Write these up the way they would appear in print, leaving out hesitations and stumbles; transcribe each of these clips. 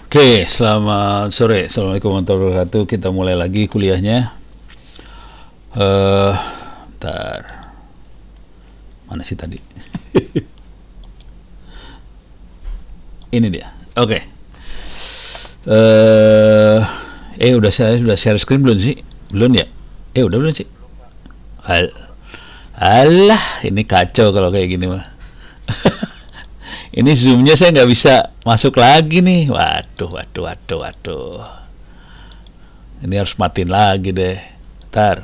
Oke, selamat sore. Assalamualaikum warahmatullahi wabarakatuh. Kita mulai lagi kuliahnya. Eh, Bentar. Mana sih tadi? Ini dia. Oke. Udah share screen belum sih? Belum ya? Udah belum sih? Al Alah, ini kacau kalau kayak gini mah. Ini zoomnya saya nggak bisa masuk lagi nih. Waduh, waduh, waduh, waduh. Ini harus matiin lagi deh. Ntar.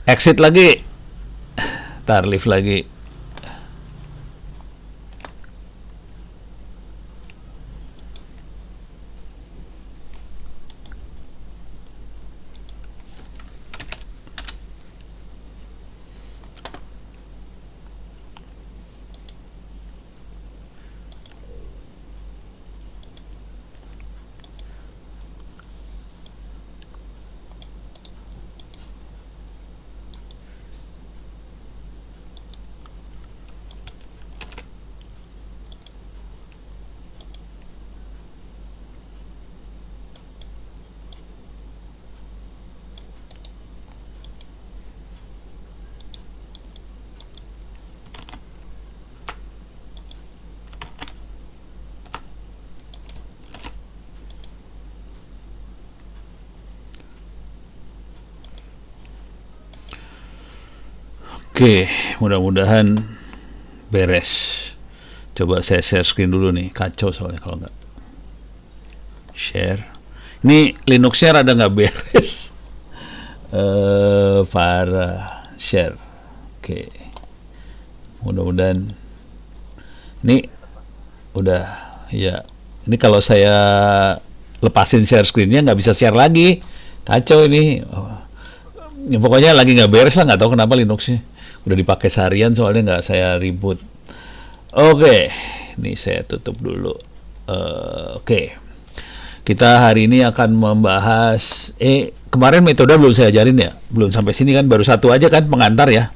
Exit lagi. Ntar leave lagi. Oke, mudah-mudahan beres. Coba saya share screen dulu nih. Kacau soalnya kalau nggak share. Ini Linuxnya rada nggak beres. Para share. Oke, mudah-mudahan ini udah ya. Ini kalau saya lepasin share screennya nggak bisa share lagi. Kacau ini. Ya, pokoknya lagi nggak beres lah, nggak tahu kenapa Linuxnya. Udah dipakai seharian soalnya nggak saya reboot. Oke, ini saya tutup dulu. Oke, kita hari ini akan membahas. Kemarin metode belum saya ajarin ya, belum sampai sini kan, baru satu aja kan pengantar ya.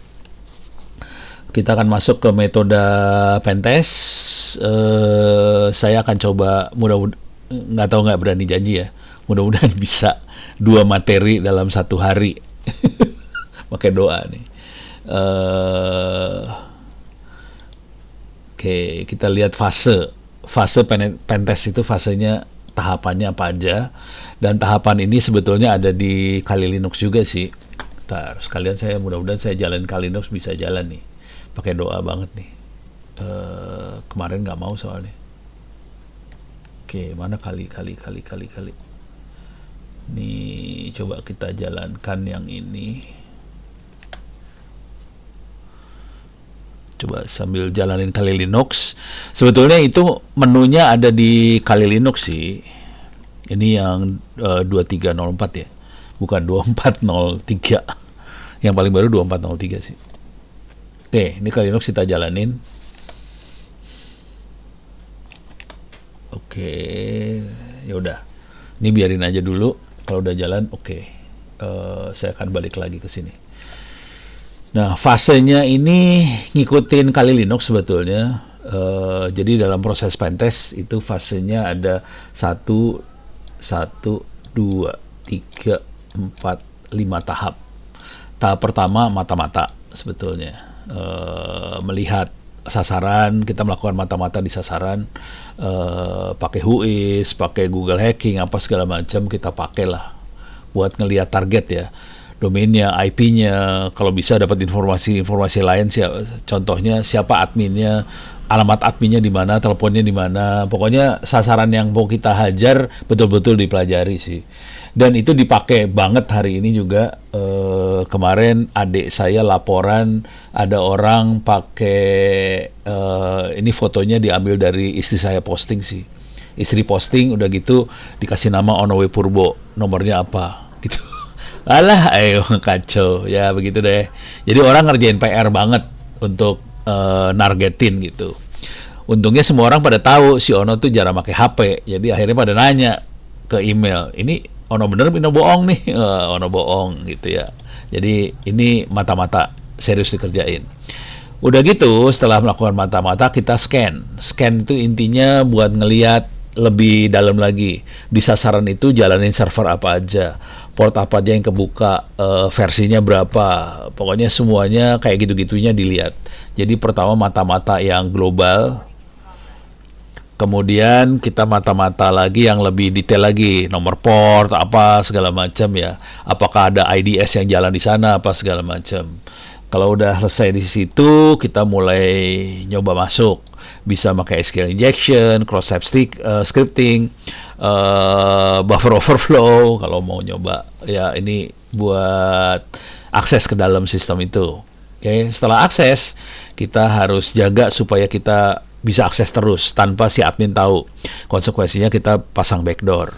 Kita akan masuk ke metode pentest. Saya akan coba, nggak tahu, nggak berani janji ya. Mudah-mudahan bisa 2 materi dalam 1 hari. Pakai doa nih. Oke, kita lihat fase pentest itu, fasenya tahapannya apa aja, dan tahapan ini sebetulnya ada di Kali Linux juga sih. Ntar sekalian saya, mudah-mudahan saya jalan Kali Linux bisa jalan nih, pakai doa banget nih. Kemarin nggak mau soalnya. Oke, mana kali. Nih, coba kita jalankan yang ini. Coba sambil jalanin Kali Linux. Sebetulnya itu menunya ada di Kali Linux sih. Ini yang 2304 ya. Bukan 2403. Yang paling baru 2403 sih. Oke, ini Kali Linux kita jalanin. Oke, ya udah. Ini biarin aja dulu. Kalau udah jalan, oke. Saya akan balik lagi ke sini. Nah, fasenya ini ngikutin Kali Linux sebetulnya. Jadi dalam proses pentest itu fasenya ada 1, 2, 3, 4, 5 tahap. Tahap pertama mata-mata sebetulnya. Melihat sasaran, kita melakukan mata-mata di sasaran, pakai Whois, pakai Google Hacking, apa segala macam kita pakailah buat ngelihat target ya. Domainnya, IP-nya, kalau bisa dapat informasi lain, contohnya siapa adminnya, alamat adminnya di mana, teleponnya di mana, pokoknya sasaran yang mau kita hajar betul-betul dipelajari sih. Dan itu dipakai banget hari ini juga. Kemarin adik saya laporan ada orang pakai, ini fotonya diambil dari istri saya posting sih. Istri posting, udah gitu dikasih nama Onowe Purbo, nomornya apa gitu. Alah, ayo kacau ya, begitu deh. Jadi orang ngerjain PR banget untuk nargetin gitu. Untungnya semua orang pada tahu si Ono tuh jarang pakai HP, jadi akhirnya pada nanya ke email, ini Ono bener, Ono bohong nih. Ono bohong gitu ya. Jadi ini mata-mata serius dikerjain. Udah gitu, setelah melakukan mata-mata kita scan. Scan itu intinya buat ngelihat lebih dalam lagi. Di sasaran itu jalanin server apa aja, port apa aja yang kebuka, versinya berapa, pokoknya semuanya kayak gitu-gitunya dilihat. Jadi pertama mata-mata yang global, kemudian kita mata-mata lagi yang lebih detail lagi, nomor port apa segala macam ya. Apakah ada IDS yang jalan di sana apa segala macam. Kalau udah selesai di situ, kita mulai nyoba masuk. Bisa pakai SQL injection, cross-site scripting, buffer overflow kalau mau nyoba. Ya ini buat akses ke dalam sistem itu. Oke, setelah akses, kita harus jaga supaya kita bisa akses terus tanpa si admin tahu. Konsekuensinya kita pasang backdoor.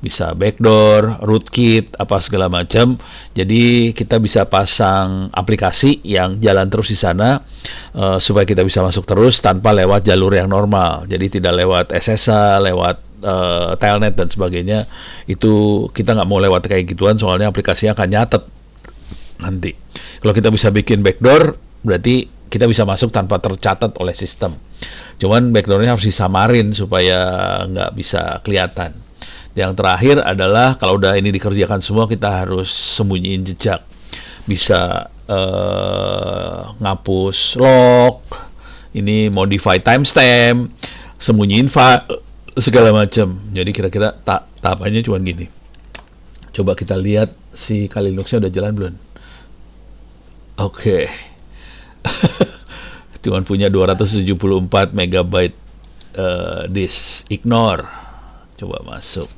Bisa backdoor, rootkit, apa segala macam. Jadi kita bisa pasang aplikasi yang jalan terus di sana supaya kita bisa masuk terus tanpa lewat jalur yang normal. Jadi tidak lewat SSH, lewat telnet dan sebagainya. Itu kita nggak mau lewat kayak gituan, soalnya aplikasinya akan nyatet nanti. Kalau kita bisa bikin backdoor, berarti kita bisa masuk tanpa tercatat oleh sistem. Cuman backdoornya harus disamarin supaya nggak bisa kelihatan. Yang terakhir adalah kalau udah ini dikerjakan semua, kita harus sembunyiin jejak. Bisa ngapus log, ini modify timestamp, sembunyiin file, segala macam. Jadi kira-kira tahapannya cuma gini. Coba kita lihat si Kali Linuxnya udah jalan belum? Oke. Cuman punya 274 megabyte disk. Ignore. Coba masuk.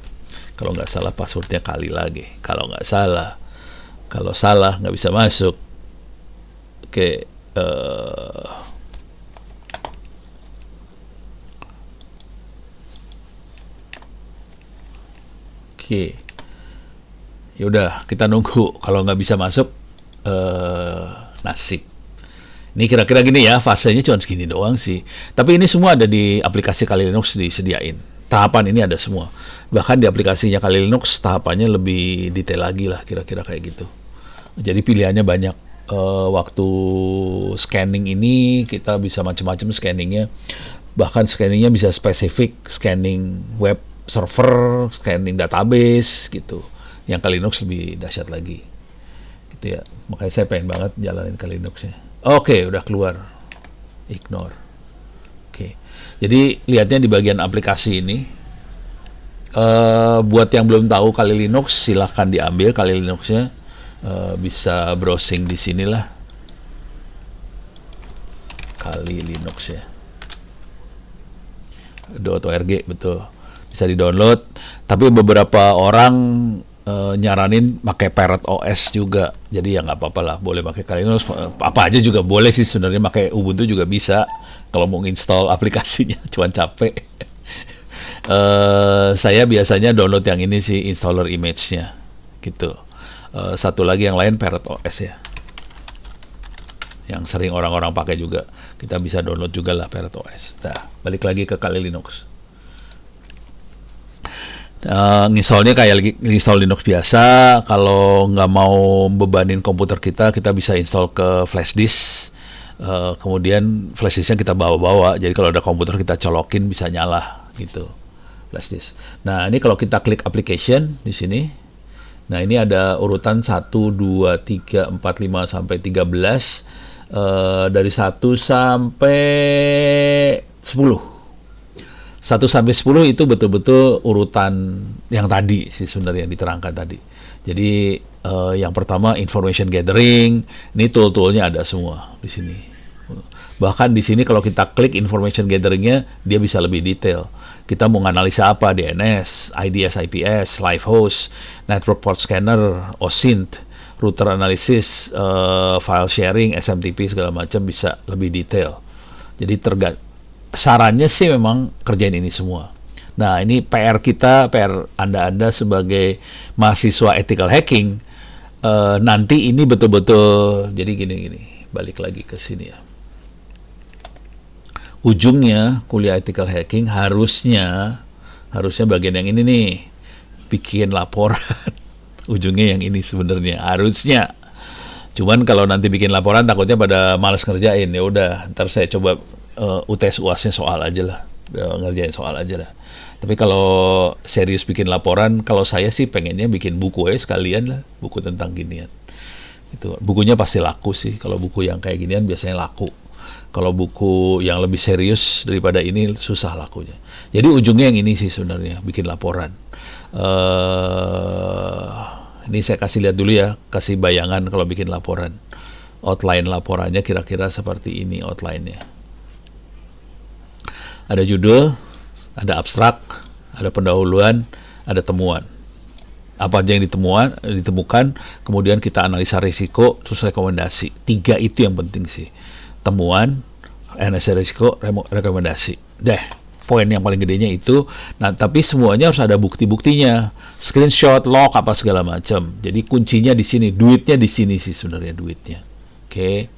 Kalau nggak salah passwordnya kali lagi. Kalau nggak salah. Kalau salah nggak bisa masuk. Oke. Oke. Yaudah, kita nunggu. Kalau nggak bisa masuk, nasib. Ini kira-kira gini ya, fasenya cuma segini doang sih. Tapi ini semua ada di aplikasi Kali Linux disediain. Tahapan ini ada semua. Bahkan di aplikasinya Kali Linux, tahapannya lebih detail lagi lah, kira-kira kayak gitu. Jadi pilihannya banyak. Waktu scanning ini, kita bisa macam-macam scanningnya. Bahkan scanningnya bisa spesifik, scanning web server, scanning database, gitu. Yang Kali Linux lebih dahsyat lagi. Gitu ya. Makanya saya pengen banget jalanin Kali Linuxnya. Oke, udah keluar. Ignore. Oke. Jadi lihatnya di bagian aplikasi ini. Buat yang belum tahu Kali Linux, silahkan diambil Kali Linuxnya. Bisa browsing di sinilah. Kali Linux ya. .org, betul. Bisa di-download. Tapi beberapa orang nyaranin pakai Parrot OS juga, jadi ya nggak apa-apa lah, boleh pakai Kali Linux, apa aja juga boleh sih sebenarnya, pakai Ubuntu juga bisa kalau mau install aplikasinya, cuman capek. Saya biasanya download yang ini sih, installer image-nya gitu. Satu lagi yang lain Parrot OS ya, yang sering orang-orang pakai juga, kita bisa download juga lah Parrot OS. Nah, balik lagi ke Kali Linux. Nginstallnya kayak install Linux biasa. Kalau nggak mau bebanin komputer kita bisa install ke flash disk. Kemudian flash disknya kita bawa-bawa. Jadi kalau ada komputer kita colokin bisa nyala gitu, flash disk. Nah ini kalau kita klik application di sini. Nah ini ada urutan 1, 2, 3, 4, 5 sampai 13. Dari 1 sampai 10. 1 sampai 10 itu betul-betul urutan yang tadi sih sebenarnya yang diterangkan tadi. Jadi yang pertama information gathering, ini tool-toolnya ada semua di sini. Bahkan di sini kalau kita klik information gatheringnya, dia bisa lebih detail. Kita mau analisa apa, DNS, IDS, IPS, live host, network port scanner, OSINT, router analysis, file sharing, SMTP segala macam bisa lebih detail. Jadi sarannya sih memang kerjain ini semua. Nah ini PR kita, PR Anda sebagai mahasiswa ethical hacking, nanti ini betul-betul jadi gini, balik lagi ke sini ya. Ujungnya kuliah ethical hacking harusnya bagian yang ini nih, bikin laporan. Ujungnya yang ini sebenarnya harusnya. Cuman kalau nanti bikin laporan takutnya pada malas ngerjain, ya udah ntar saya coba UTS UASnya soal aja lah. ngerjain soal aja lah. Tapi kalau serius bikin laporan, kalau saya sih pengennya bikin buku aja sekalian lah, buku tentang ginian. Itu bukunya pasti laku sih. Kalau buku yang kayak ginian biasanya laku. Kalau buku yang lebih serius daripada ini susah lakunya. Jadi ujungnya yang ini sih sebenarnya, bikin laporan. Ini saya kasih lihat dulu ya, kasih bayangan kalau bikin laporan. Outline laporannya kira-kira seperti ini outline-nya. Ada judul, ada abstrak, ada pendahuluan, ada temuan. Apa aja yang ditemukan, kemudian kita analisa risiko, terus rekomendasi. 3 itu yang penting sih. Temuan, analisa risiko, rekomendasi. Poin yang paling gedenya itu. Nah, tapi semuanya harus ada bukti-buktinya. Screenshot, log, apa segala macam. Jadi kuncinya di sini, duitnya di sini sih sebenarnya duitnya. Oke.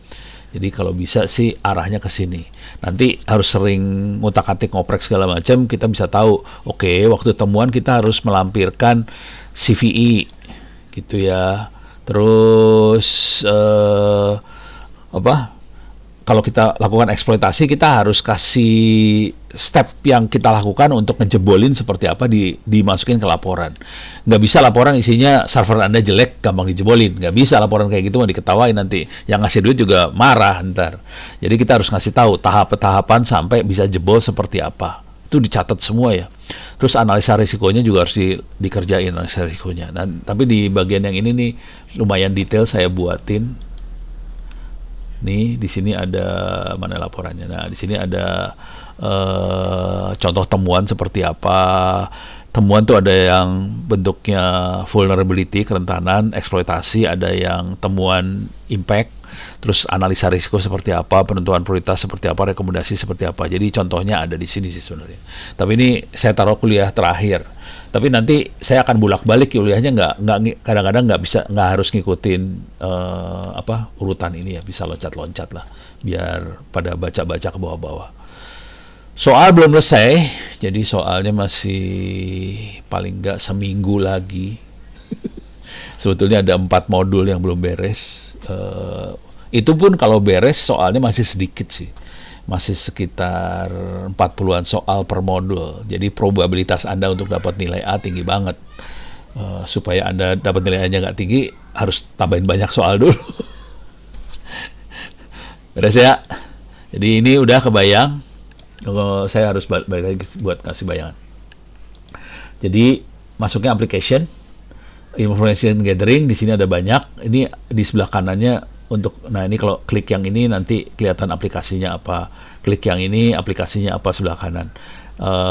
Jadi kalau bisa sih arahnya ke sini. Nanti harus sering ngutak-atik ngoprek segala macam, kita bisa tahu, oke, waktu temuan kita harus melampirkan CVE gitu ya. Terus kalau kita lakukan eksploitasi, kita harus kasih step yang kita lakukan untuk ngejebolin seperti apa dimasukin ke laporan. Nggak bisa laporan isinya server Anda jelek, gampang dijebolin. Nggak bisa laporan kayak gitu, mau diketawain nanti. Yang ngasih duit juga marah ntar. Jadi kita harus ngasih tahu tahap-tahapan sampai bisa jebol seperti apa. Itu dicatat semua ya. Terus analisa risikonya juga harus dikerjain analisa risikonya. Nah, tapi di bagian yang ini nih lumayan detail saya buatin. Nih di sini ada mana laporannya. Nah di sini ada contoh temuan seperti apa. Temuan tuh ada yang bentuknya vulnerability, kerentanan, eksploitasi, ada yang temuan impact, terus analisa risiko seperti apa, penentuan prioritas seperti apa, rekomendasi seperti apa. Jadi contohnya ada di sini sih sebenarnya. Tapi ini saya taruh kuliah terakhir. Tapi nanti saya akan bolak-balik kuliahnya, kadang-kadang nggak harus ngikutin urutan ini ya, bisa loncat-loncat lah biar pada baca-baca ke bawah-bawah. Soal belum selesai, jadi soalnya masih paling nggak seminggu lagi. Sebetulnya ada 4 modul yang belum beres. Itu pun kalau beres soalnya masih sedikit sih. Masih sekitar 40-an soal per modul. Jadi probabilitas Anda untuk dapat nilai A tinggi banget. Supaya Anda dapat nilai A-nya nggak tinggi, harus tambahin banyak soal dulu. Beres ya? Jadi ini udah kebayang. Saya harus balik lagi buat kasih bayangan. Jadi masuknya application, information gathering, di sini ada banyak. Ini di sebelah kanannya nah ini kalau klik yang ini nanti kelihatan aplikasinya apa, klik yang ini aplikasinya apa sebelah kanan.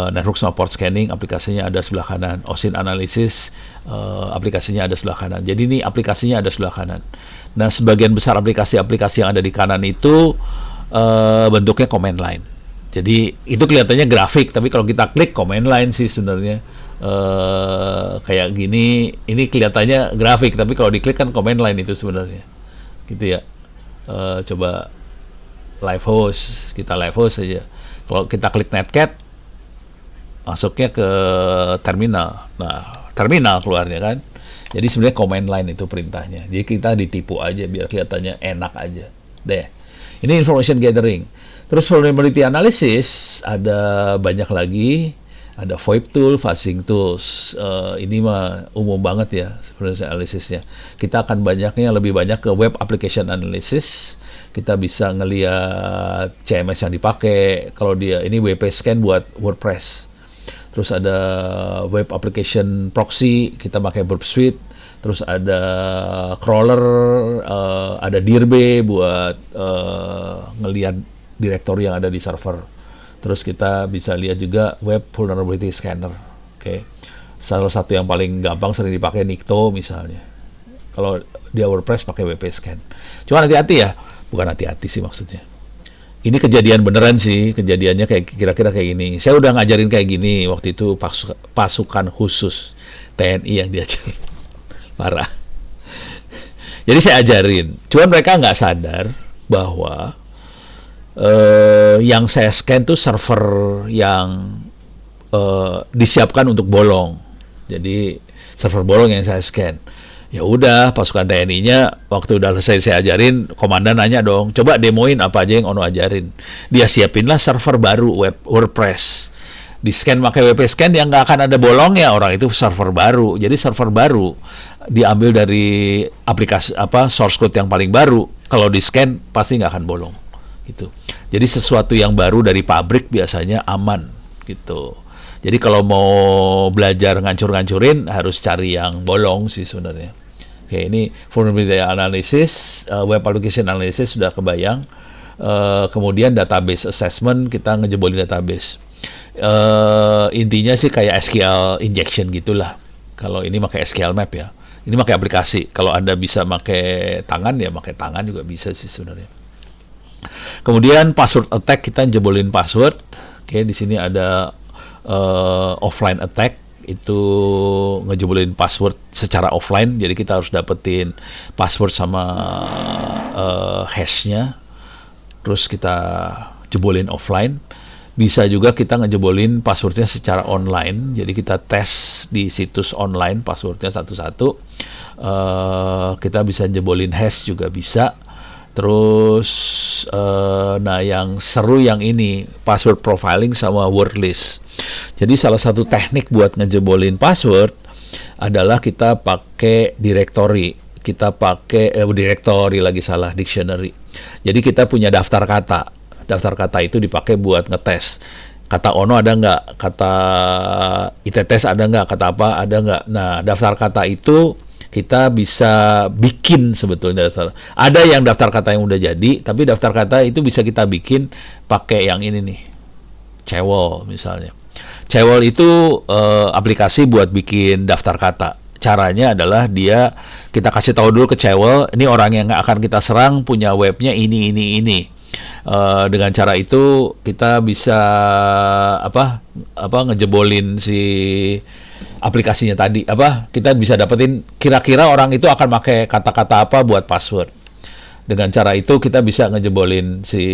Network sama port scanning aplikasinya ada sebelah kanan, OSINT analysis aplikasinya ada sebelah kanan. Jadi ini aplikasinya ada sebelah kanan. Nah sebagian besar aplikasi-aplikasi yang ada di kanan itu bentuknya command line. Jadi itu kelihatannya grafik, tapi kalau kita klik command line sih sebenarnya kayak gini. Ini kelihatannya grafik, tapi kalau diklik kan command line itu sebenarnya. Gitu ya. Coba live host, kita live host aja. Kalau kita klik netcat, masuknya ke terminal. Nah, terminal keluarnya kan. Jadi sebenarnya command line itu perintahnya. Jadi kita ditipu aja biar kelihatannya enak aja. Deh. Ini information gathering. Terus vulnerability analysis ada banyak lagi. Ada VoIP tool, phishing tools. Ini mah umum banget ya sebenarnya analisisnya. Kita akan lebih banyak ke web application analysis. Kita bisa ngelihat CMS yang dipakai. Kalau dia ini WP scan buat WordPress. Terus ada web application proxy, kita pakai Burp Suite. Terus ada crawler, ada DIRB buat ngelihat direktori yang ada di server. Terus kita bisa lihat juga web vulnerability scanner. Oke. Salah satu yang paling gampang sering dipakai Nikto misalnya. Kalau dia WordPress pakai WP scan. Cuma hati-hati ya. Bukan hati-hati sih maksudnya. Ini kejadian beneran sih. Kejadiannya kayak kira-kira kayak gini. Saya udah ngajarin kayak gini. Waktu itu pasukan khusus TNI yang diajar. Parah. Jadi saya ajarin. Cuman mereka nggak sadar bahwa yang saya scan tuh server yang disiapkan untuk bolong. Jadi server bolong yang saya scan. Ya udah, pasukan TNI-nya waktu udah selesai saya ajarin, komandan nanya dong, coba demoin apa aja yang Ono ajarin. Dia siapinlah server baru WordPress. Di scan pakai WP Scan yang nggak akan ada bolongnya, orang itu server baru. Jadi server baru diambil dari aplikasi apa source code yang paling baru. Kalau di scan pasti nggak akan bolong gitu. Jadi sesuatu yang baru dari pabrik biasanya aman gitu. Jadi kalau mau belajar ngancur-ngancurin harus cari yang bolong sih sebenarnya. Oke, ini vulnerability analysis, web application analysis sudah kebayang. Kemudian database assessment, kita ngejebolin database. Intinya sih kayak SQL injection gitulah. Kalau ini pakai SQL map ya. Ini pakai aplikasi. Kalau Anda bisa pakai tangan ya pakai tangan juga bisa sih sebenarnya. Kemudian password attack, kita jebolin password. Oke, di sini ada offline attack, itu ngejebolin password secara offline, jadi kita harus dapetin password sama hashnya, terus kita jebolin offline. Bisa juga kita ngejebolin passwordnya secara online, jadi kita tes di situs online passwordnya satu-satu. Kita bisa jebolin hash juga bisa. Terus, nah yang seru yang ini, password profiling sama word list. Jadi salah satu teknik buat ngejebolin password adalah kita pakai directory. Kita pakai directory lagi salah, dictionary. Jadi kita punya daftar kata. Daftar kata itu dipakai buat ngetes. Kata Ono ada nggak? Kata ITTS ada nggak? Kata apa ada nggak? Nah, daftar kata itu kita bisa bikin sebetulnya daftar. Ada yang daftar kata yang udah jadi, tapi daftar kata itu bisa kita bikin pakai yang ini nih, Cewol misalnya. Cewol itu aplikasi buat bikin daftar kata. Caranya adalah kita kasih tahu dulu ke Cewol, ini orang yang akan kita serang punya webnya ini. Dengan cara itu kita bisa ngejebolin si aplikasinya tadi, kita bisa dapetin kira-kira orang itu akan pakai kata-kata apa buat password. Dengan cara itu kita bisa ngejebolin si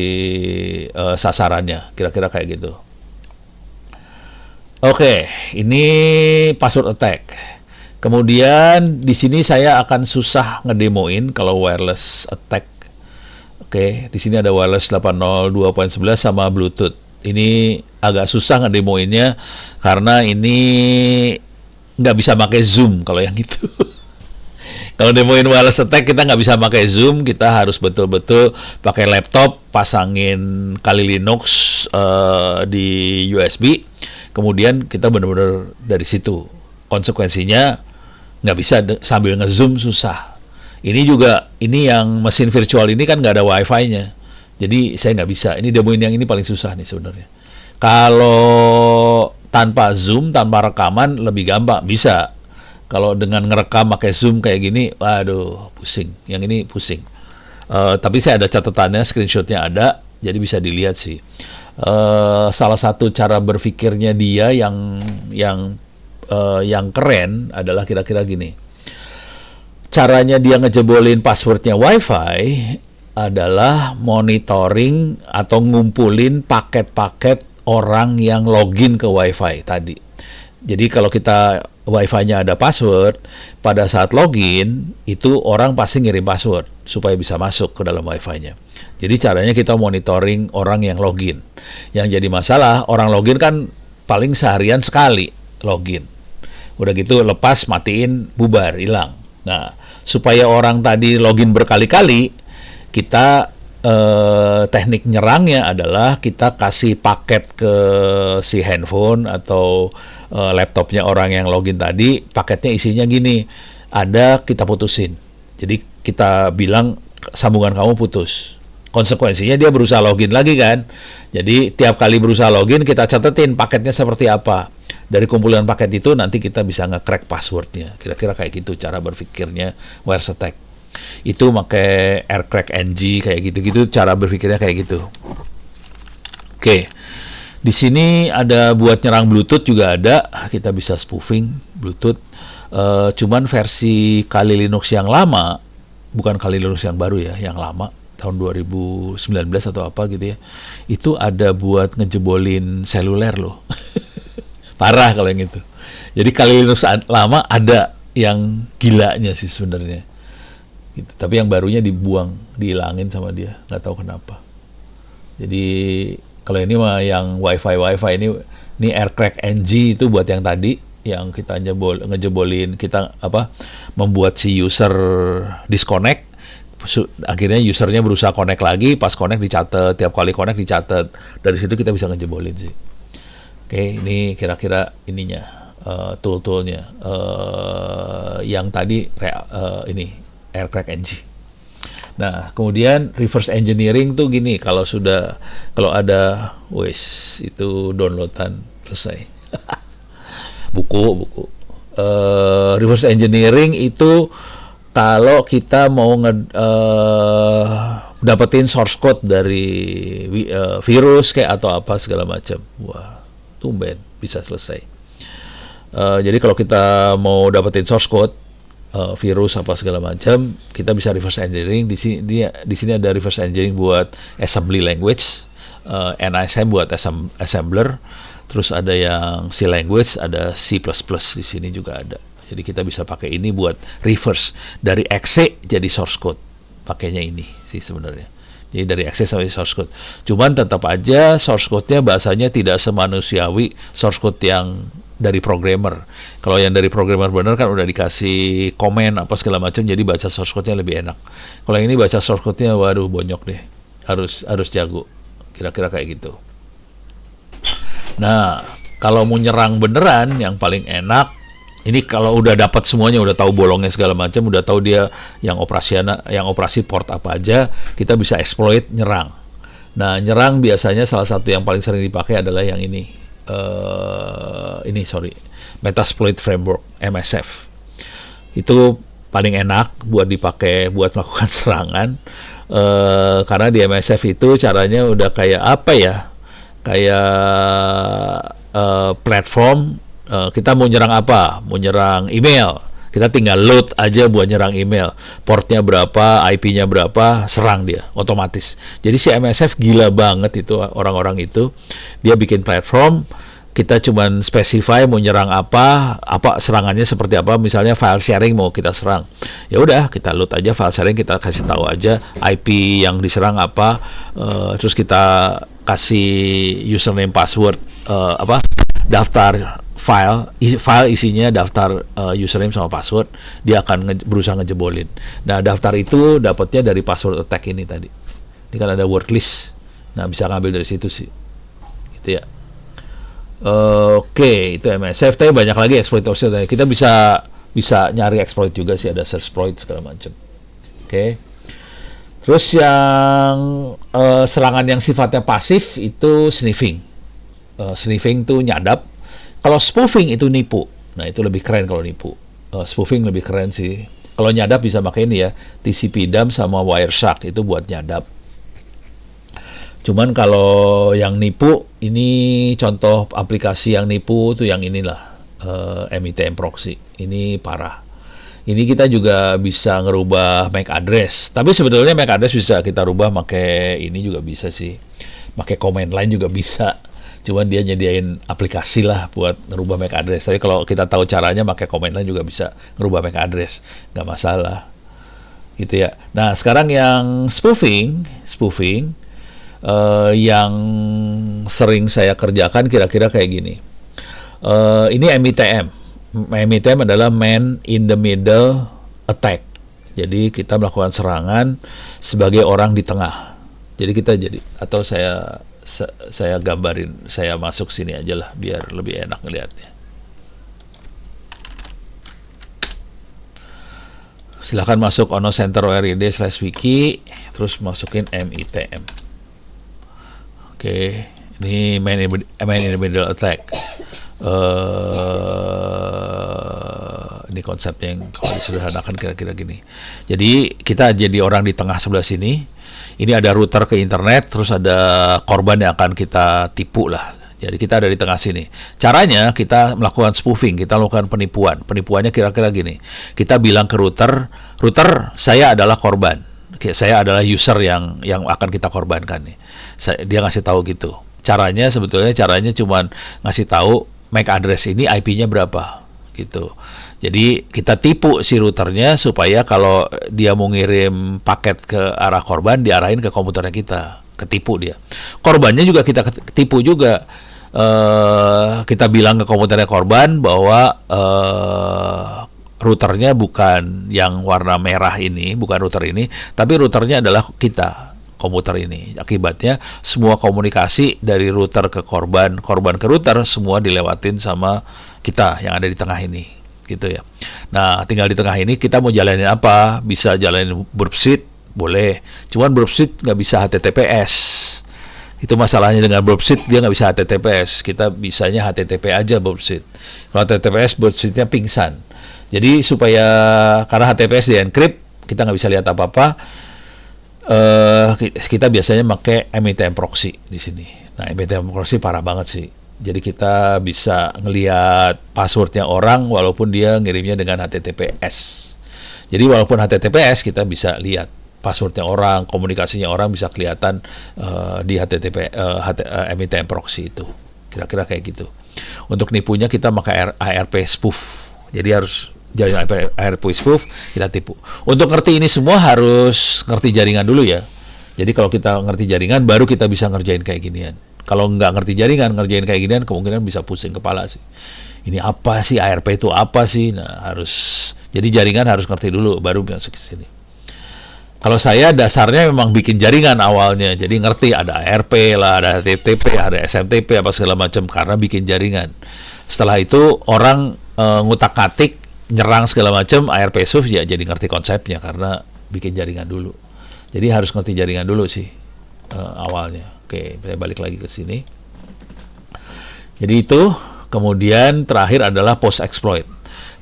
sasarannya, kira-kira kayak gitu. Oke, ini password attack. Kemudian di sini saya akan susah ngedemoin kalau wireless attack. Oke, di sini ada wireless 802.11 sama Bluetooth. Ini agak susah ngedemoinnya karena ini nggak bisa pakai Zoom kalau yang itu. Kalau demoin wireless attack kita nggak bisa pakai Zoom, kita harus betul-betul pakai laptop, pasangin Kali Linux di USB, kemudian kita benar-benar dari situ. Konsekuensinya nggak bisa sambil nge-zoom susah. Ini yang mesin virtual ini kan nggak ada wifi-nya. Jadi saya nggak bisa. Ini demoin yang ini paling susah nih sebenarnya. Kalau tanpa zoom, tanpa rekaman lebih gampang, bisa. Kalau dengan ngerekam pakai zoom kayak gini, waduh, pusing. Yang ini pusing. Tapi saya ada catatannya, screenshotnya ada, jadi bisa dilihat sih. Salah satu cara berpikirnya dia yang keren adalah kira-kira gini. Caranya dia ngejebolin passwordnya WiFi adalah monitoring atau ngumpulin paket-paket orang yang login ke WiFi tadi. Jadi kalau kita WiFi-nya ada password, pada saat login itu orang pasti ngirim password supaya bisa masuk ke dalam WiFi-nya. Jadi caranya kita monitoring orang yang login. Yang jadi masalah, orang login kan paling seharian sekali login. Udah gitu lepas, matiin, bubar, hilang. Nah, supaya orang tadi login berkali-kali, kita teknik nyerangnya adalah kita kasih paket ke si handphone atau laptopnya orang yang login tadi. Paketnya isinya gini, kita putusin. Jadi kita bilang sambungan kamu putus. Konsekuensinya dia berusaha login lagi kan. Jadi tiap kali berusaha login kita catetin paketnya seperti apa. Dari kumpulan paket itu nanti kita bisa nge-crack passwordnya. Kira-kira kayak gitu cara berpikirnya wireless attack. Itu pakai AirCrackNG kayak gitu-gitu, cara berpikirnya kayak gitu. Oke. Di sini ada buat nyerang Bluetooth juga ada, kita bisa spoofing Bluetooth. Cuman versi Kali Linux yang lama, bukan Kali Linux yang baru ya, yang lama tahun 2019 atau apa gitu ya. Itu ada buat ngejebolin seluler loh. Parah kalau yang itu. Jadi Kali Linux lama ada yang gilanya sih sebenarnya. Gitu. Tapi yang barunya dibuang, dihilangin sama dia, nggak tahu kenapa. Jadi kalau ini mah yang wifi ini aircrack NG itu buat yang tadi, yang kita ngejebolin, kita membuat si user disconnect. Akhirnya usernya berusaha connect lagi, pas connect dicatat, tiap kali connect dicatat. Dari situ kita bisa ngejebolin sih. Oke, ini kira-kira ininya, tool-toolnya. Yang tadi ini aircrack NG. Nah, kemudian reverse engineering tuh gini, kalau ada, itu downloadan selesai. buku. Reverse engineering itu kalau kita mau dapetin source code dari virus kayak atau apa segala macam. Wah, tumben bisa selesai. Jadi kalau kita mau dapetin source code virus apa segala macam, kita bisa reverse engineering. Di sini ada reverse engineering buat assembly language, NISM buat assembler, terus ada yang C language, ada C++ di sini juga ada. Jadi kita bisa pakai ini buat reverse dari exe jadi source code. Pakainya ini sih sebenarnya. Jadi dari exe sampai source code. Cuman tetap aja source code-nya bahasanya tidak semanusiawi source code yang dari programmer. Kalau yang dari programmer benar kan udah dikasih komen apa segala macam, jadi baca source code-nya lebih enak. Kalau yang ini baca source code-nya, waduh bonyok deh. Harus jago. Kira-kira kayak gitu. Nah, kalau mau nyerang beneran yang paling enak, ini kalau udah dapat semuanya, udah tahu bolongnya segala macam, udah tahu dia yang operasi port apa aja, kita bisa exploit nyerang. Nah, nyerang biasanya salah satu yang paling sering dipakai adalah yang ini. Metasploit Framework, MSF. Itu paling enak buat dipakai buat melakukan serangan, karena di MSF itu caranya udah kayak apa ya, kayak platform. Kita mau nyerang apa? Mau nyerang email, kita tinggal load aja buat nyerang email, portnya berapa, IP-nya berapa, serang dia otomatis. Jadi si MSF gila banget itu, orang-orang itu dia bikin platform, kita cuman specify mau nyerang apa serangannya seperti apa. Misalnya file sharing mau kita serang, ya udah kita load aja file sharing, kita kasih tahu aja IP yang diserang apa, terus kita kasih username password, daftar file isinya daftar username sama password, dia akan berusaha ngejebolin. Nah, daftar itu dapatnya dari password attack ini tadi. Ini kan ada word list. Nah, bisa ngambil dari situ sih. Gitu ya. Oke, itu MSF. Tapi banyak lagi exploit-exploit. Kita bisa nyari exploit juga sih, ada searchploit segala macam. Oke. Terus yang serangan yang sifatnya pasif itu sniffing. Sniffing tuh nyadap. Kalau spoofing itu nipu. Nah, itu lebih keren kalau nipu. Spoofing lebih keren sih. Kalau nyadap bisa pakai ini ya, TCP dump sama Wireshark itu buat nyadap. Cuman kalau yang nipu, ini contoh aplikasi yang nipu tuh yang inilah, MITM proxy. Ini parah. Ini kita juga bisa ngerubah MAC address. Tapi sebetulnya MAC address bisa kita rubah pakai ini juga bisa sih. Pakai command line juga bisa. Cuman dia nyediain aplikasi lah buat ngerubah MAC address. Tapi kalau kita tahu caranya pakai command line juga bisa ngerubah MAC address, nggak masalah. Gitu ya. Nah, sekarang yang spoofing yang sering saya kerjakan kira-kira kayak gini. Ini MITM. MITM adalah Man in the Middle Attack. Jadi kita melakukan serangan sebagai orang di tengah. Jadi atau saya gambarin, saya masuk sini aja lah biar lebih enak ngelihatnya. Silahkan masuk onocenter.org/wiki, terus masukin MITM. Oke, ini Man in the Middle Attack. Ini konsepnya yang kalau disederhanakan kira-kira gini. Jadi kita jadi orang di tengah sebelah sini. Ini ada router ke internet, terus ada korban yang akan kita tipu lah. Jadi kita ada di tengah sini. Caranya kita melakukan spoofing, kita melakukan penipuan. Penipuannya kira-kira gini. Kita bilang ke router, saya adalah korban. Saya adalah user yang akan kita korbankan nih. Dia ngasih tahu gitu. Caranya cuman ngasih tahu MAC address ini IP-nya berapa. gitu. Jadi kita tipu si routernya supaya kalau dia mau ngirim paket ke arah korban, diarahin ke komputernya kita, ketipu dia. Korbannya juga kita ketipu juga. Kita bilang ke komputernya korban bahwa routernya bukan yang warna merah ini, bukan router ini, tapi routernya adalah kita, komputer ini. Akibatnya semua komunikasi dari router ke korban, korban ke router, semua dilewatin sama kita yang ada di tengah ini, gitu ya. Nah, tinggal di tengah ini kita mau jalanin apa? Bisa jalanin burp suite, boleh. Cuman burp suite nggak bisa HTTPS. Itu masalahnya dengan burp suite, dia nggak bisa HTTPS. Kita bisanya HTTP aja burp suite. Kalau HTTPS, burp suite-nya pingsan. Jadi supaya, karena HTTPS di encrypt, kita nggak bisa lihat apa-apa. Kita biasanya pakai MITM proxy di sini. Nah, MITM proxy parah banget sih. Jadi kita bisa ngelihat passwordnya orang walaupun dia ngirimnya dengan HTTPS. Jadi walaupun HTTPS kita bisa lihat passwordnya orang, komunikasinya orang bisa kelihatan di MITM proxy itu. Kira-kira kayak gitu. Untuk nipunya kita pakai ARP spoof. Jadi harus jaringan ARP spoof kita tipu. Untuk ngerti ini semua harus ngerti jaringan dulu ya. Jadi kalau kita ngerti jaringan baru kita bisa ngerjain kayak ginian. Kalau nggak ngerti jaringan, ngerjain kayak ginian kemungkinan bisa pusing kepala sih. Ini apa sih, ARP itu apa sih? Nah, jadi jaringan harus ngerti dulu baru masuk ke sini. Kalau saya dasarnya memang bikin jaringan awalnya, jadi ngerti ada ARP lah, ada HTTP, ada SMTP apa segala macam karena bikin jaringan. Setelah itu orang ngutak-ngatik, nyerang segala macam, ARP SWIFT ya jadi ngerti konsepnya karena bikin jaringan dulu. Jadi harus ngerti jaringan dulu sih awalnya. Oke, saya balik lagi ke sini. Jadi itu, kemudian terakhir adalah post exploit.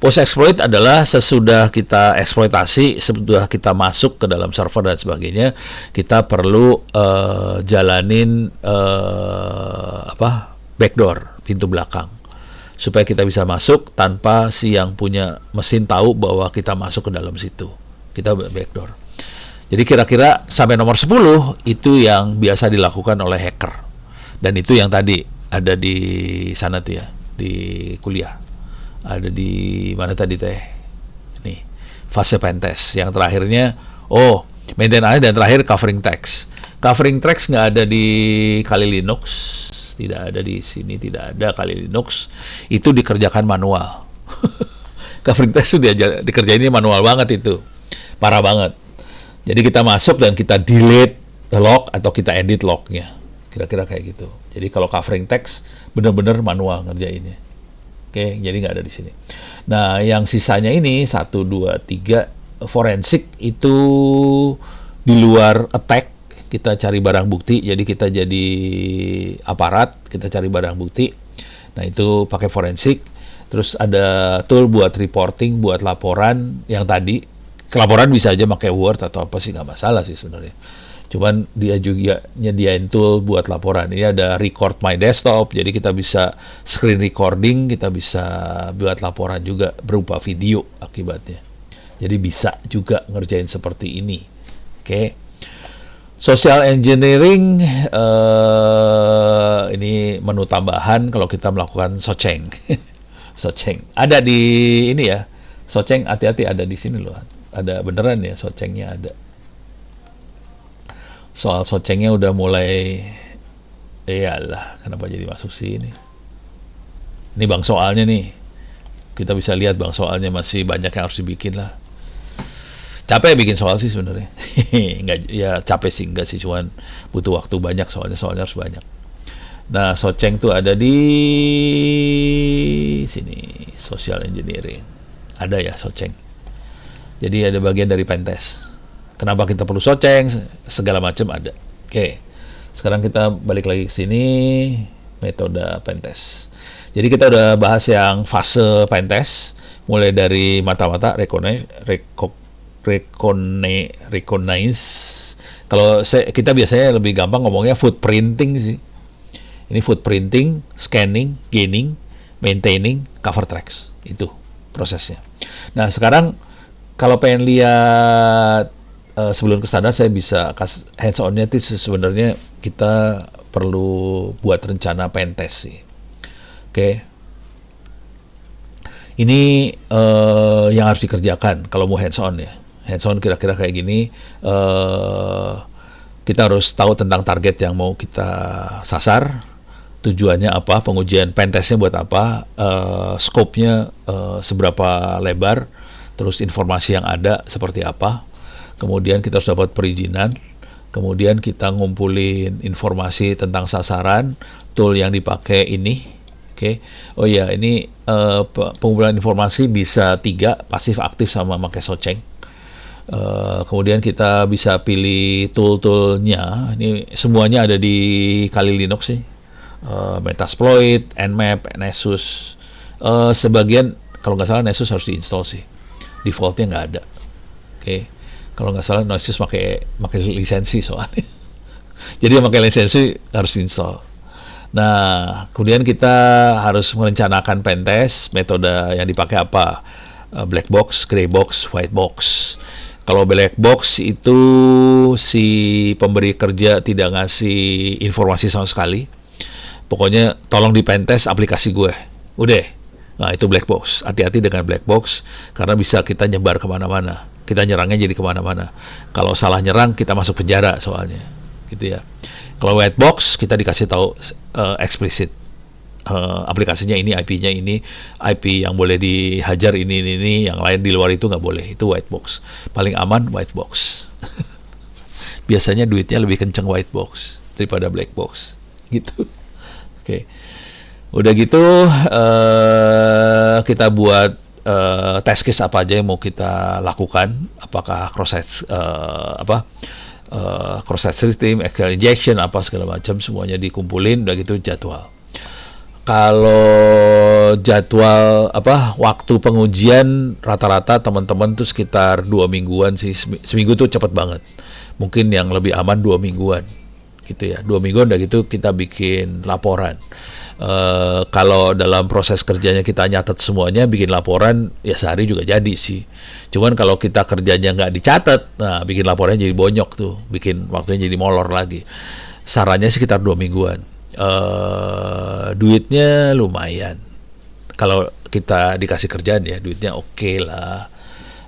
Post exploit adalah sesudah kita eksploitasi, sesudah kita masuk ke dalam server dan sebagainya, kita perlu jalanin backdoor, pintu belakang, supaya kita bisa masuk tanpa si yang punya mesin tahu bahwa kita masuk ke dalam situ. Kita backdoor. Jadi kira-kira sampai nomor 10 itu yang biasa dilakukan oleh hacker. Dan itu yang tadi ada di sana tuh ya, di kuliah. Ada di mana tadi teh? Nih, fase pentest. Yang terakhirnya, maintain AI dan terakhir covering text. Covering text nggak ada di Kali Linux. Tidak ada di sini, tidak ada Kali Linux. Itu dikerjakan manual. Covering text itu dikerjainnya manual banget itu. Parah banget. Jadi kita masuk dan kita delete log atau kita edit lognya. Kira-kira kayak gitu. Jadi kalau covering text benar-benar manual ngerjainnya. Oke, jadi nggak ada di sini. Nah, yang sisanya ini 1, 2, 3 forensik itu di luar attack. Kita cari barang bukti. Jadi kita jadi aparat, kita cari barang bukti. Nah, itu pakai forensik. Terus ada tool buat reporting, buat laporan yang tadi. Laporan bisa aja pakai Word atau apa sih, nggak masalah sih sebenarnya. Cuman dia juga nyediain tool buat laporan. Ini ada record my desktop, jadi kita bisa screen recording, kita bisa buat laporan juga berupa video akibatnya. Jadi bisa juga ngerjain seperti ini. Oke. Social engineering, ini menu tambahan kalau kita melakukan Socheng. Socheng. Ada di ini ya. Socheng, hati-hati ada di sini loh. Ada beneran ya, Sochengnya ada. Soal Sochengnya udah mulai, iyalah, kenapa jadi masuk sini? Ini bang soalnya nih, kita bisa lihat bang soalnya masih banyak yang harus dibikin lah. Capek bikin soal sih sebenarnya. Enggak, ya capek sih enggak sih, cuman butuh waktu banyak soalnya harus banyak. Nah, Socheng tuh ada di sini, social engineering. Ada ya Socheng. Jadi ada bagian dari pentest. Kenapa kita perlu Socheng? Segala macam ada. Oke. Sekarang kita balik lagi ke sini, metode pentest. Jadi kita udah bahas yang fase pentest, mulai dari mata-mata, recognize. Kalau kita biasanya lebih gampang ngomongnya footprinting sih. Ini footprinting, scanning, gaining, maintaining, cover tracks. Itu prosesnya. Nah, sekarang kalau pengen lihat sebelum ke sana, saya bisa kasih hands-on-nya itu sebenarnya kita perlu buat rencana pentest sih. Oke. Ini yang harus dikerjakan kalau mau hands on ya. Hands on kira-kira kayak gini. Kita harus tahu tentang target yang mau kita sasar, tujuannya apa, pengujian pentestnya buat apa, scope-nya seberapa lebar, terus informasi yang ada seperti apa. Kemudian kita harus dapat perizinan. Kemudian kita ngumpulin informasi tentang sasaran, tool yang dipakai ini. Oke. Oh ya, ini pengumpulan informasi bisa 3, pasif, aktif, sama pakai Soceng. Kemudian kita bisa pilih tool-toolnya. Ini semuanya ada di Kali Linux sih. Metasploit, Nmap, Nessus. Sebagian, kalau nggak salah Nessus harus diinstal sih. Defaultnya nggak ada. Oke. Kalau nggak salah Nessus pakai lisensi soalnya. Jadi yang pakai lisensi harus install. Nah, kemudian kita harus merencanakan pentest, metode yang dipakai apa? Black box, gray box, white box. Kalau black box itu si pemberi kerja tidak ngasih informasi sama sekali. Pokoknya tolong di pentest aplikasi gue. Udah. Nah, itu black box. Hati-hati dengan black box karena bisa kita nyebar kemana-mana. Kita nyerangnya jadi kemana-mana. Kalau salah nyerang, kita masuk penjara soalnya. Gitu ya. Kalau white box, kita dikasih tahu eksplisit. Aplikasinya ini, IP-nya ini, IP yang boleh dihajar ini, yang lain di luar itu nggak boleh. Itu white box. Paling aman white box. Biasanya duitnya lebih kenceng white box daripada black box. Gitu. Oke. Udah gitu, kita buat test case apa aja yang mau kita lakukan, apakah cross-site cross-site system, SQL injection, apa segala macam, semuanya dikumpulin, udah gitu jadwal. Kalau jadwal waktu pengujian rata-rata teman-teman tuh sekitar 2 mingguan sih, seminggu tuh cepet banget. Mungkin yang lebih aman 2 mingguan, gitu ya. 2 mingguan udah gitu kita bikin laporan. Kalau dalam proses kerjanya kita nyatet semuanya, bikin laporan ya sehari juga jadi sih. Cuman kalau kita kerjanya nggak dicatat, nah bikin laporannya jadi bonyok tuh, bikin waktunya jadi molor lagi. Sarannya sekitar 2 mingguan. Duitnya lumayan. Kalau kita dikasih kerjaan ya duitnya oke lah,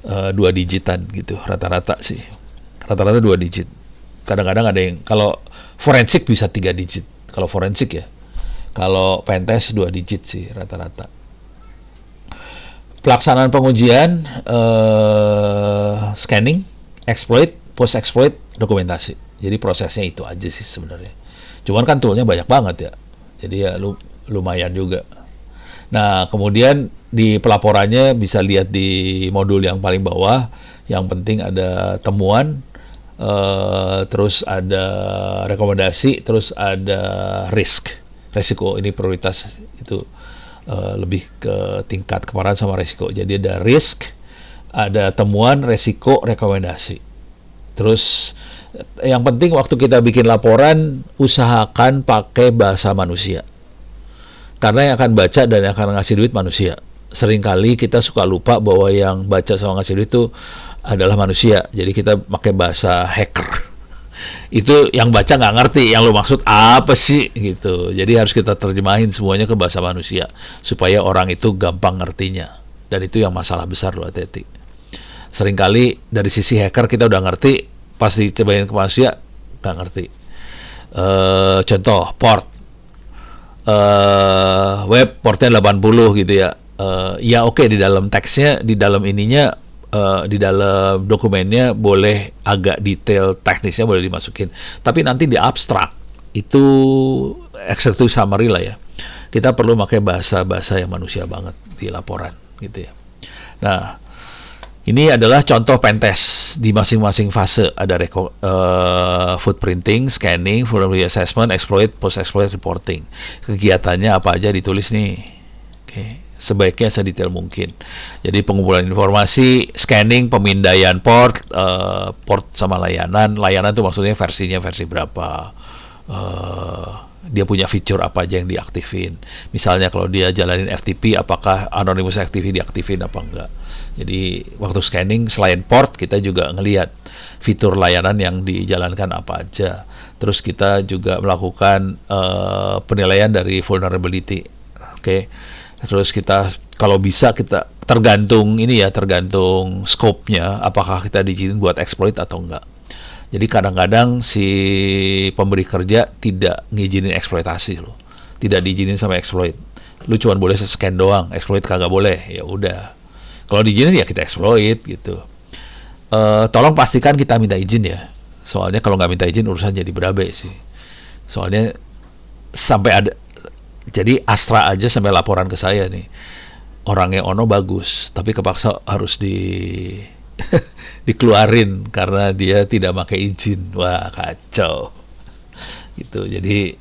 2 digitan gitu rata-rata sih. Rata-rata 2 digit. Kadang-kadang ada yang kalau forensik bisa 3 digit. Kalau forensik ya. Kalau pentest 2 digit sih rata-rata. Pelaksanaan pengujian, scanning, exploit, post exploit, dokumentasi. Jadi prosesnya itu aja sih sebenarnya. Cuman kan toolnya banyak banget ya. Jadi ya lumayan juga. Nah, kemudian di pelaporannya bisa lihat di modul yang paling bawah. Yang penting ada temuan, terus ada rekomendasi, terus ada resiko. Ini prioritas itu lebih ke tingkat keparahan sama resiko. Jadi ada risk, ada temuan, resiko, rekomendasi. Terus yang penting waktu kita bikin laporan usahakan pakai bahasa manusia. Karena yang akan baca dan yang akan ngasih duit manusia. Seringkali kita suka lupa bahwa yang baca sama ngasih duit itu adalah manusia. Jadi kita pakai bahasa hacker. Itu yang baca nggak ngerti yang lu maksud apa sih gitu. Jadi harus kita terjemahin semuanya ke bahasa manusia supaya orang itu gampang ngertinya. Dan itu yang masalah besar loh, hati-hati. Seringkali dari sisi hacker kita udah ngerti, pas dicobain ke manusia nggak ngerti. Contoh port, web portnya 80 gitu ya. Ya oke, di dalam teksnya, di dalam ininya, di dalam dokumennya boleh agak detail teknisnya boleh dimasukin, tapi nanti di abstrak itu executive summary lah ya, kita perlu pakai bahasa yang manusia banget di laporan gitu ya. Nah, ini adalah contoh pentest di masing-masing fase. Ada footprinting, scanning, vulnerability assessment, exploit, post exploit reporting. Kegiatannya apa aja ditulis nih. Oke. Sebaiknya sedetail mungkin. Jadi pengumpulan informasi, scanning, pemindaian port sama layanan itu maksudnya versinya versi berapa, dia punya fitur apa aja yang diaktifin. Misalnya kalau dia jalanin FTP, apakah anonymous activity diaktifin apa enggak. Jadi waktu scanning selain port kita juga ngelihat fitur layanan yang dijalankan apa aja. Terus kita juga melakukan penilaian dari vulnerability. Oke. Terus kita kalau bisa kita tergantung ini ya, tergantung scope-nya, apakah kita diizinin buat exploit atau enggak. Jadi kadang-kadang si pemberi kerja tidak ngizinin eksploitasi loh, tidak diizinin sama exploit. Lu cuma boleh scan doang, exploit kagak boleh. Ya udah. Kalau diizinin ya kita exploit gitu. Tolong pastikan kita minta izin ya. Soalnya kalau nggak minta izin urusan jadi berabe sih. Soalnya sampai ada, jadi Astra aja sampai laporan ke saya nih, orangnya Ono bagus tapi kepaksa harus dikeluarin karena dia tidak pakai izin. Wah kacau gitu. Jadi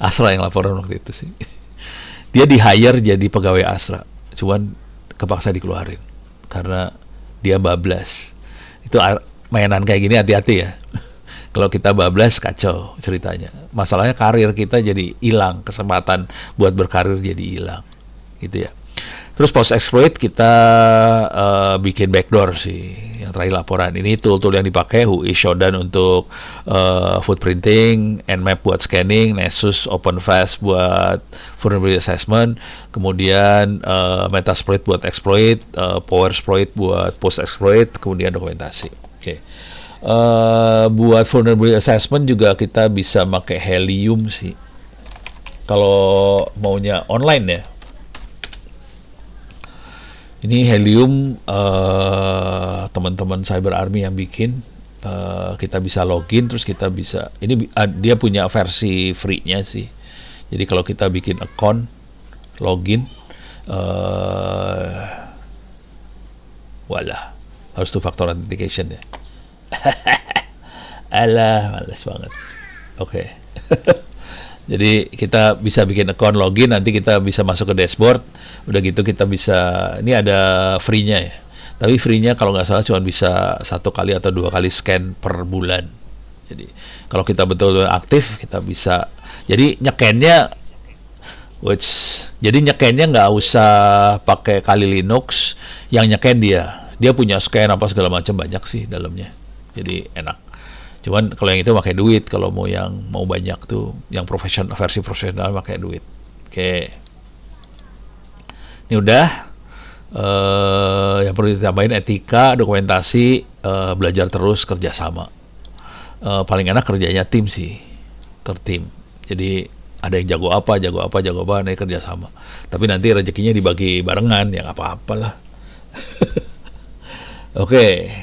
Astra yang laporan waktu itu sih. Dia di hire jadi pegawai Astra, cuman kepaksa dikeluarin karena dia bablas. Itu mainan kayak gini hati-hati ya. Kalau kita bablas kacau ceritanya. Masalahnya karir kita jadi hilang, kesempatan buat berkarir jadi hilang, gitu ya. Terus post exploit kita bikin backdoor sih. Yang terakhir laporan ini tool-tool yang dipakai Whois Shodan untuk footprinting, Nmap buat scanning, Nessus OpenFast buat vulnerability assessment, kemudian Metasploit buat exploit, PowerSploit buat post exploit, kemudian dokumentasi. Oke. Buat vulnerability assessment juga kita bisa pakai Helium sih. Kalau maunya online ya. Ini Helium teman-teman Cyber Army yang bikin. Kita bisa login, terus kita bisa. Ini dia punya versi free-nya sih. Jadi kalau kita bikin account, login, walah, harus two-factor authentication ya. Alah, males banget. Oke. Jadi kita bisa bikin account, login, nanti kita bisa masuk ke dashboard. Udah gitu kita bisa, ini ada free-nya ya. Tapi free-nya kalau nggak salah cuma bisa 1 kali atau 2 kali scan per bulan. Jadi kalau kita betul-betul aktif, kita bisa. Jadi nyekennya, nggak usah pakai Kali Linux, yang nyeken dia. Dia punya scan apa segala macam banyak sih dalamnya. Jadi enak. Cuman kalau yang itu pakai duit, kalau mau banyak tuh yang versi profesional pakai duit. Oke. Ini udah yang perlu ditambahin etika, dokumentasi, belajar terus, kerjasama. Paling enak kerjanya tim sih, tertim. Jadi ada yang jago apa, nanti kerjasama. Tapi nanti rezekinya dibagi barengan, ya nggak apa-apalah. Oke.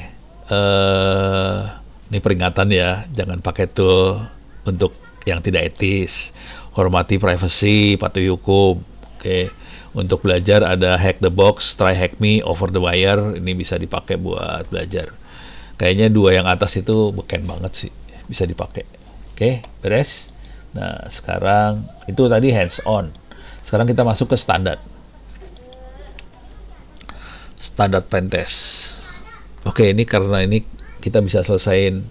Ini peringatan ya, jangan pakai tool untuk yang tidak etis. Hormati privacy, patuhi hukum. Oke. Untuk belajar ada Hack the Box, Try Hack Me, Over the Wire. Ini bisa dipakai buat belajar. Kayaknya 2 yang atas itu beken banget sih, bisa dipakai. Oke, beres. Nah, sekarang itu tadi hands on. Sekarang kita masuk ke standar. Standar pentest. Oke, ini karena ini kita bisa selesaiin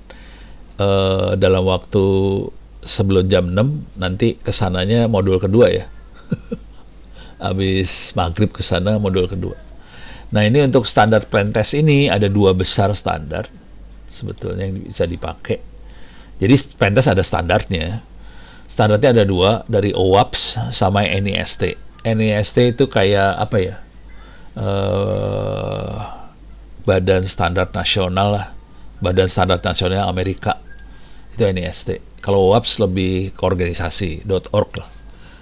dalam waktu sebelum jam 6, nanti kesananya modul kedua ya. Habis maghrib kesana modul kedua. Nah ini untuk standar pentest ini ada 2 besar standar sebetulnya yang bisa dipakai. Jadi pentest ada standarnya. Standarnya ada 2, dari OWASP sama NIST. NIST itu kayak apa ya? Badan Standar Nasional lah. Badan Standar Nasional Amerika. Itu NIST. Kalau OWASP lebih ke organisasi.org lah.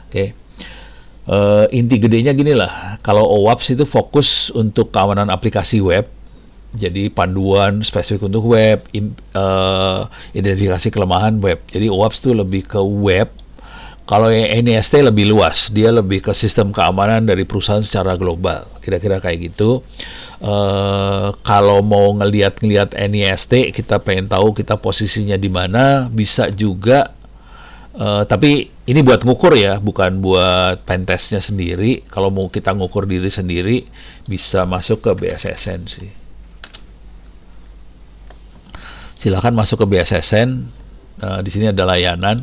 Oke. Inti gedenya gini lah. Kalau OWASP itu fokus untuk keamanan aplikasi web. Jadi panduan spesifik untuk web, identifikasi kelemahan web. Jadi OWASP itu lebih ke web. Kalau NIST lebih luas, dia lebih ke sistem keamanan dari perusahaan secara global, kira-kira kayak gitu. Kalau mau ngelihat NIST, kita pengen tahu kita posisinya di mana, bisa juga. Tapi ini buat ngukur ya, bukan buat pentestnya sendiri. Kalau mau kita ngukur diri sendiri, bisa masuk ke BSSN sih. Silakan masuk ke BSSN. Di sini ada layanan.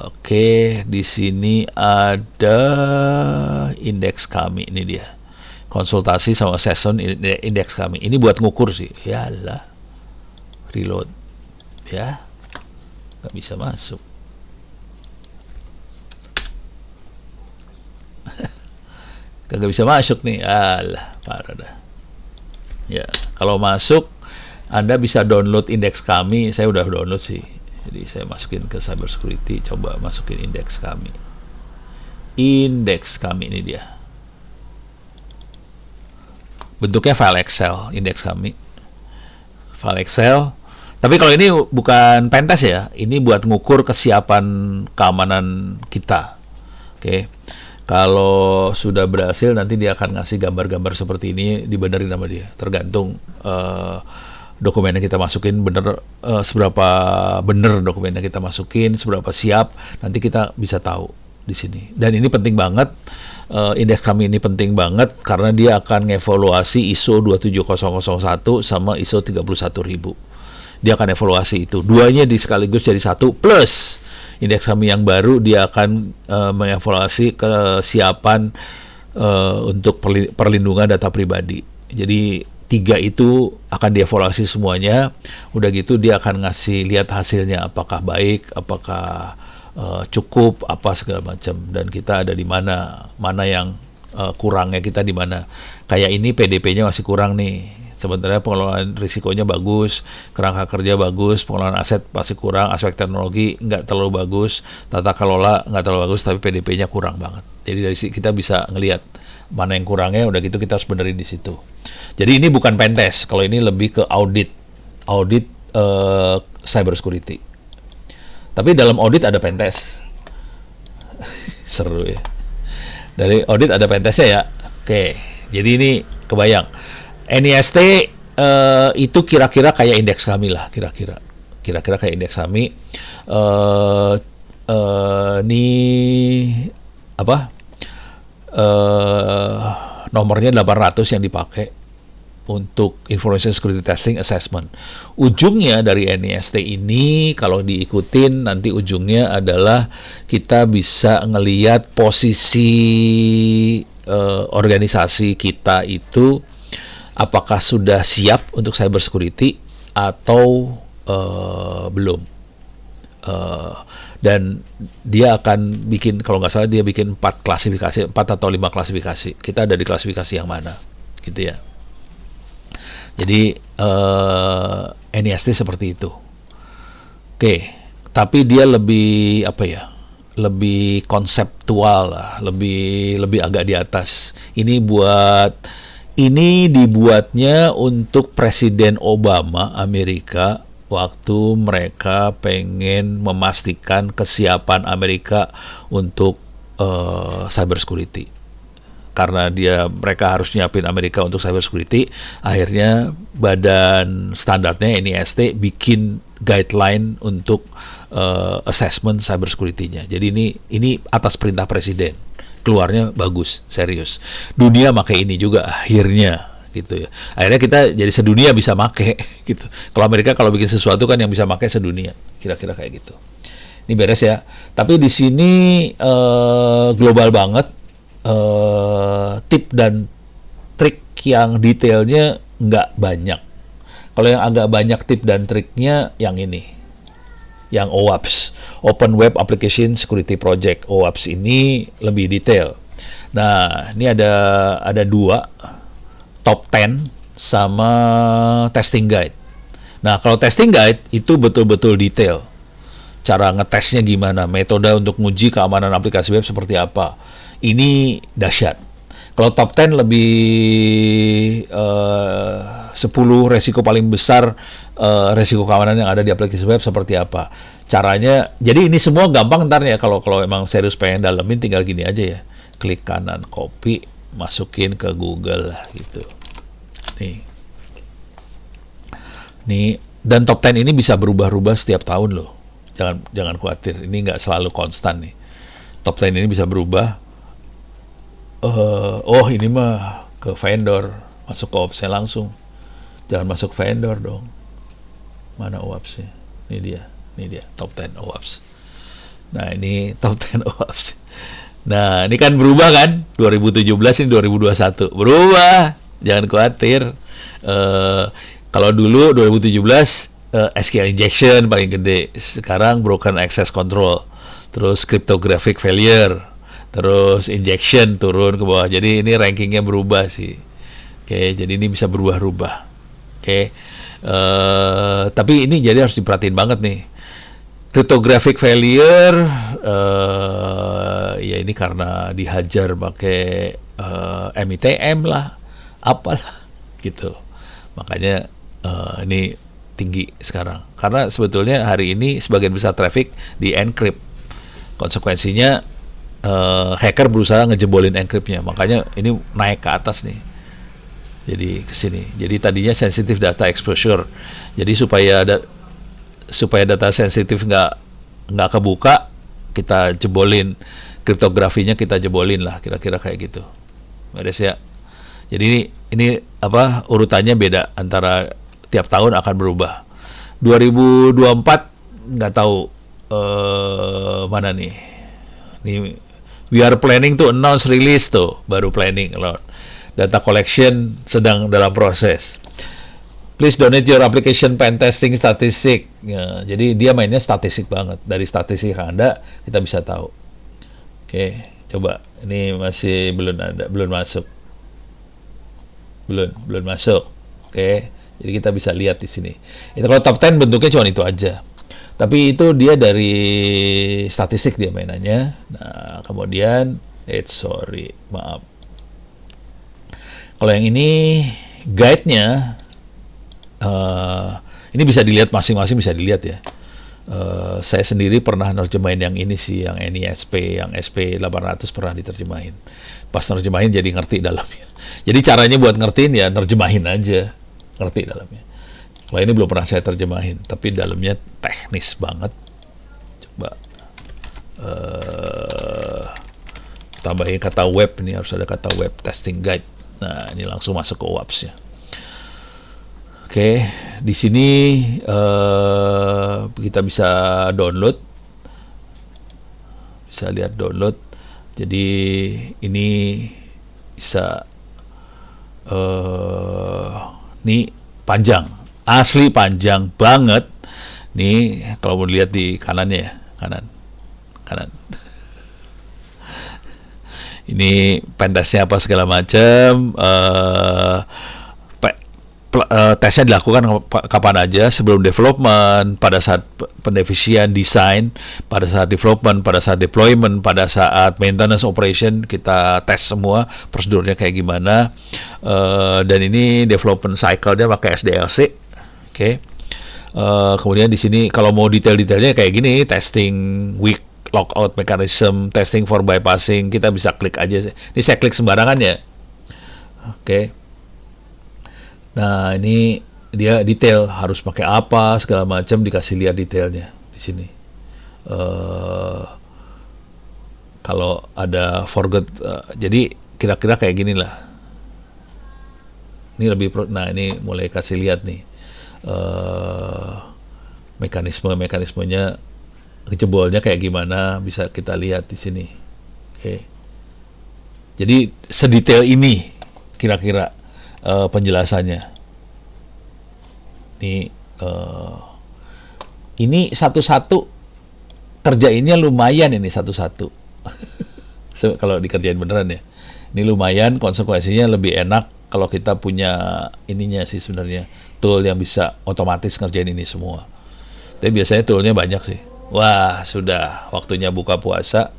Oke, di sini ada indeks kami, ini dia. Konsultasi sama session indeks kami. Ini buat ngukur sih. Yalah. Reload. Ya. Nggak bisa masuk. Kagak bisa masuk nih. Alah, parah dah. Ya, kalau masuk Anda bisa download indeks kami. Saya udah download sih. Jadi saya masukin ke cybersecurity, coba masukin indeks kami. Indeks kami ini dia. Bentuknya file Excel, indeks kami. File Excel. Tapi kalau ini bukan pentest ya, ini buat ngukur kesiapan keamanan kita. Oke. Kalau sudah berhasil, nanti dia akan ngasih gambar-gambar seperti ini, dibenerin sama dia. Tergantung dokumen yang kita masukin bener, seberapa bener dokumen yang kita masukin, seberapa siap, nanti kita bisa tahu di sini. Dan ini penting banget, indeks kami ini penting banget karena dia akan ngevaluasi ISO 27001 sama ISO 31000. Dia akan evaluasi itu. Duanya di sekaligus jadi satu, plus indeks kami yang baru dia akan mengevaluasi kesiapan untuk perlindungan data pribadi. Jadi 3 itu akan dievaluasi semuanya. Udah gitu dia akan ngasih lihat hasilnya, apakah baik, apakah cukup, apa segala macam. Dan kita ada di mana yang kurangnya kita di mana. Kayak ini PDP-nya masih kurang nih. Sebenarnya pengelolaan risikonya bagus, kerangka kerja bagus, pengelolaan aset pasti kurang, aspek teknologi nggak terlalu bagus, tata kelola nggak terlalu bagus, tapi PDP-nya kurang banget. Jadi dari situ kita bisa ngelihat mana yang kurangnya, udah gitu kita harus benerin di situ. Jadi ini bukan pentest, kalau ini lebih ke audit cyber security. Tapi dalam audit ada pentest. Seru ya. Dari audit ada pentestnya ya. Oke, jadi ini kebayang. NIST itu kira-kira kayak indeks kami lah, kira-kira kayak indeks kami. Ini apa? Nomornya 800 yang dipakai untuk Information Security Testing Assessment. Ujungnya dari NIST ini kalau diikutin nanti ujungnya adalah kita bisa ngelihat posisi organisasi kita itu apakah sudah siap untuk cyber security atau belum. Dan dia akan bikin, kalau nggak salah dia bikin 4 klasifikasi, 4 atau 5 klasifikasi. Kita ada di klasifikasi yang mana, gitu ya. Jadi NIST seperti itu. Oke, tapi dia lebih apa ya? Lebih konseptual lah, lebih agak di atas. Ini dibuatnya untuk Presiden Obama Amerika waktu mereka pengen memastikan kesiapan Amerika untuk cyber security. Karena mereka harus nyiapin Amerika untuk cyber security, akhirnya badan standarnya NIST bikin guideline untuk assessment cyber security-nya. Jadi ini atas perintah presiden. Keluarnya bagus, serius. Dunia pakai ini juga akhirnya gitu ya. Akhirnya kita jadi sedunia bisa make gitu. Kalau Amerika kalau bikin sesuatu kan yang bisa make sedunia. Kira-kira kayak gitu. Ini beres ya. Tapi di sini global banget. Tip dan trik yang detailnya nggak banyak. Kalau yang agak banyak tip dan triknya yang ini, yang OWASP, Open Web Application Security Project. OWASP ini lebih detail. Nah, ini ada 2, top 10 sama testing guide. Nah, kalau testing guide itu betul-betul detail. Cara ngetesnya gimana, metode untuk nguji keamanan aplikasi web seperti apa. Ini dahsyat. Kalau top 10 lebih 10 resiko paling besar resiko keamanan yang ada di aplikasi web seperti apa. Caranya, jadi ini semua gampang ntar ya kalau emang serius pengen dalemin tinggal gini aja ya. Klik kanan, copy, masukin ke Google lah gitu. Nih, dan top 10 ini bisa berubah-ubah setiap tahun loh. Jangan khawatir, ini nggak selalu konstan nih. Top 10 ini bisa berubah. Ini mah ke vendor, masuk ke OWASP langsung. Jangan masuk vendor dong. Mana OWASP-nya? Ini dia top 10 OWASP. Nah, ini top 10 OWASP. Nah, ini kan berubah kan? 2017 ini 2021. Berubah. Jangan khawatir. Kalau dulu 2017 SQL injection paling gede. Sekarang broken access control. Terus cryptographic failure. terus injection turun ke bawah. Jadi ini rankingnya berubah sih. Oke, jadi ini bisa berubah-ubah. Oke, tapi ini jadi harus diperhatiin banget nih. Cryptographic failure, ya ini karena dihajar pakai MITM lah, apalah gitu. Makanya ini tinggi sekarang. Karena sebetulnya hari ini sebagian besar traffic di encrypt. Konsekuensinya hacker berusaha ngejebolin encryptnya. Makanya ini naik ke atas nih. Jadi ke sini. Jadi tadinya sensitive data exposure. Jadi supaya data sensitif nggak kebuka, kita jebolin kriptografinya, kita jebolin lah, kira-kira kayak gitu. Beres ya. Jadi ini apa urutannya beda antara tiap tahun akan berubah. 2024 nggak tahu mana nih. Nih we are planning to announce release tuh, baru planning loh. Data collection sedang dalam proses. Please donate your application pen testing statistik. Ya, jadi dia mainnya statistik banget. Dari statistik Anda kita bisa tahu. Oke, coba. Ini masih belum masuk. Belum masuk. Oke. Jadi kita bisa lihat di sini. Itu kalau top 10 bentuknya cuma itu aja. Tapi itu dia dari statistik dia mainannya. Nah, kemudian maaf. Kalau yang ini guide-nya ini bisa dilihat masing-masing, bisa dilihat ya. Saya sendiri pernah nerjemahin yang ini sih, yang NISP, yang SP800 pernah diterjemahin. Pas nerjemahin jadi ngerti dalamnya. Jadi caranya buat ngertiin ya nerjemahin aja, ngerti dalamnya. Kalau ini belum pernah saya terjemahin, tapi dalamnya teknis banget. Coba tambahin kata web, ini harus ada kata web testing guide. Nah, ini langsung masuk ke WAPS-nya. Oke, di sini kita bisa download, bisa lihat download. Jadi ini bisa ini panjang, asli panjang banget. Nih kalau mau lihat di kanannya ya, kanan. Ini pentestnya apa segala macam. Tesnya dilakukan kapan aja, sebelum development, pada saat pendefisian, desain, pada saat development, pada saat deployment, pada saat maintenance operation, kita tes semua prosedurnya kayak gimana. Dan ini development cycle-nya pakai SDLC. Oke. Kemudian di sini kalau mau detail-detailnya kayak gini, testing weak logout mechanism, testing for bypassing, kita bisa klik aja. Ini saya klik sembarangan ya. Oke. Nah, ini dia detail harus pakai apa segala macam, dikasih lihat detailnya di sini. Kalau ada forget, jadi kira-kira kayak gini lah. Ini nah ini mulai kasih lihat nih mekanismenya kejebolnya kayak gimana, bisa kita lihat di sini. Oke. Jadi sedetail ini kira-kira penjelasannya. Ini satu-satu kerjainnya lumayan ini satu-satu. Kalau dikerjain beneran ya. Ini lumayan, konsekuensinya lebih enak kalau kita punya ininya sih sebenarnya. Tool yang bisa otomatis ngerjain ini semua. Tapi biasanya toolnya banyak sih. Wah, sudah waktunya buka puasa.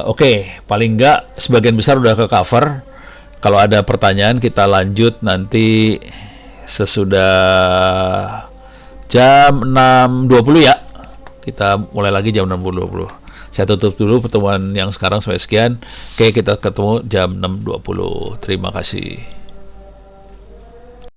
Oke, paling enggak sebagian besar udah ke cover. Kalau ada pertanyaan kita lanjut nanti sesudah jam 6.20 ya. Kita mulai lagi jam 6.20. Saya tutup dulu pertemuan yang sekarang sampai sekian. Oke, kita ketemu jam 6.20. Terima kasih.